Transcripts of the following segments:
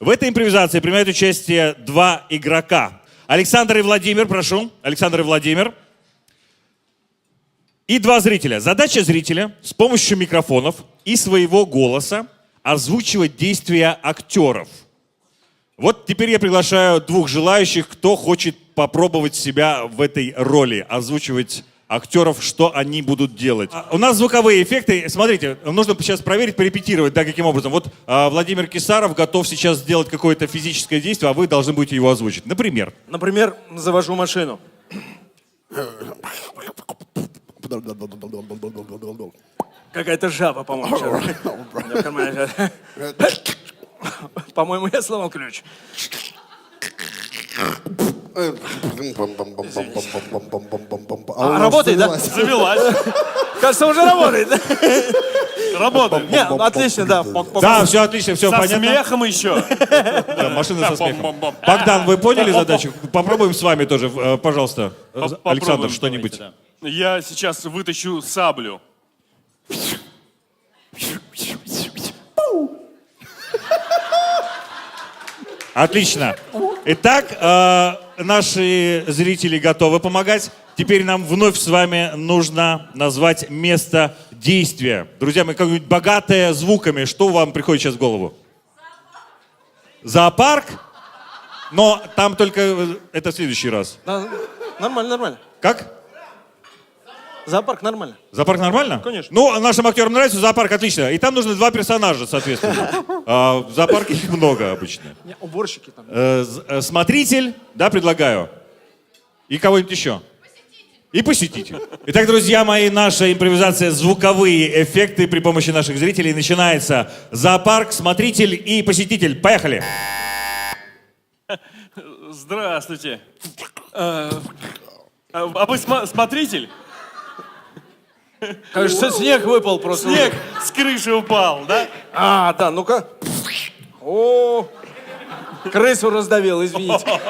В этой импровизации принимают участие два игрока. Александр и Владимир, прошу. Александр и Владимир. И два зрителя. Задача зрителя с помощью микрофонов и своего голоса озвучивать действия актеров. Вот теперь я приглашаю двух желающих, кто хочет попробовать себя в этой роли, озвучивать актеров, что они будут делать. У нас звуковые эффекты. Смотрите, нужно сейчас проверить, порепетировать, да, каким образом. Вот Владимир Кисаров готов сейчас сделать какое-то физическое действие, а вы должны будете его озвучить. Например? Например, завожу машину. Какая-то жаба, по-моему, сейчас. По-моему, я сломал ключ. Работает, да? Завелась. Кажется, уже работает. Работает. Не, отлично, да. Да, все отлично, все Со понятно. смехом еще. Да, машина со смехом. Богдан, вы поняли задачу? Попробуем с вами тоже, пожалуйста. Александр, Попробуем, что-нибудь. давайте, да. Я сейчас вытащу саблю. Отлично. Итак, наши зрители готовы помогать. Теперь нам вновь с вами нужно назвать место действия. Друзья мои, как-нибудь богатое звуками. Что вам приходит сейчас в голову? Зоопарк? Но там только это в следующий раз. Да, нормально, нормально. Как? Зоопарк нормально. Зоопарк нормально? Конечно. Ну, нашим актерам нравится зоопарк, отлично. И там нужно два персонажа, соответственно. В зоопарке их много обычно. Не, уборщики там. Смотритель, да, предлагаю. И кого-нибудь еще. И посетитель. Итак, друзья мои, наша импровизация «Звуковые эффекты» при помощи наших зрителей начинается. Зоопарк, смотритель и посетитель. Поехали. Здравствуйте. А вы смотритель? Кажется, снег выпал просто. Снег с крыши упал, да? А, да, ну-ка. О, крысу раздавил, извините.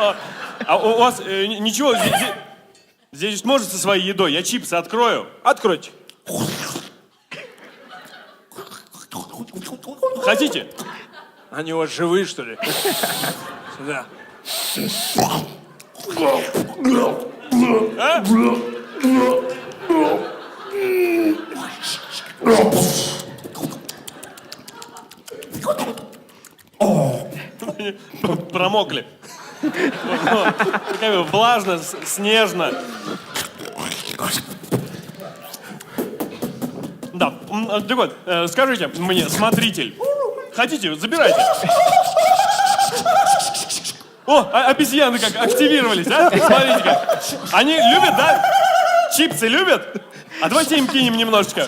А у вас ничего, здесь может со своей едой. Я чипсы открою. Откройте. Хотите? Они у вас живые, что ли? Сюда. А? Промокли. Такая влажно, снежно. Да, так вот, скажите мне, смотритель, хотите, забирайте. О, обезьяны как активировались, а? Смотрите-ка. Они любят, да? Чипсы любят? А давайте им кинем немножечко.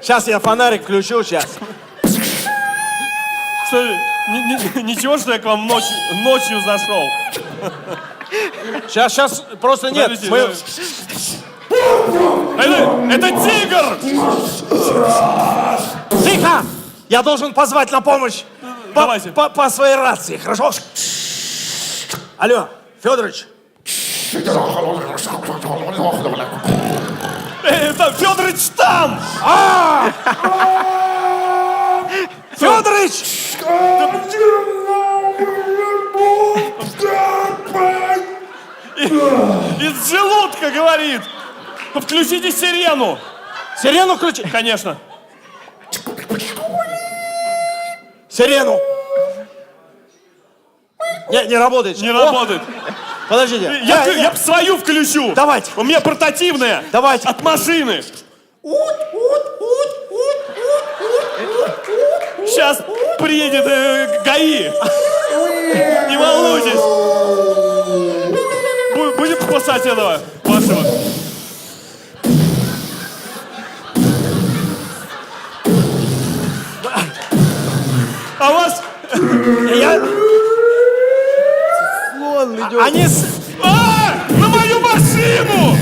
Сейчас я фонарик включу, сейчас. Что, ничего, что я к вам ночью зашел? Сейчас, просто нет. Подождите, это тигр! Тихо! Я должен позвать на помощь. Давайте. По своей рации, хорошо? Алло, Федорович. Это Федорович там! Федорович! Из желудка говорит! Включите сирену! Сирену включи. Конечно. Сирену. Не работает. Не работает. Подождите. Я свою включу. Давайте. У меня портативная. Давайте. От машины. Сейчас приедет ГАИ. Не волнуйтесь. Будем спасать этого вашего. А у вас... Они... На мою машину!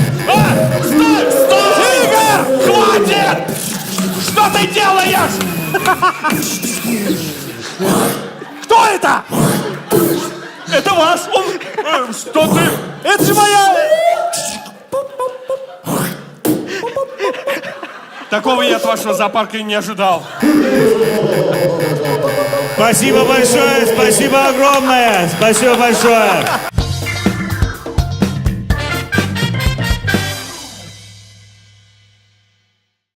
Стой! Стой! Тигр! Хватит! Что ты делаешь? Кто это? Это ваш! Он... Что ты... Это же моя... Такого я от вашего зоопарка и не ожидал. Спасибо большое, спасибо огромное, спасибо большое.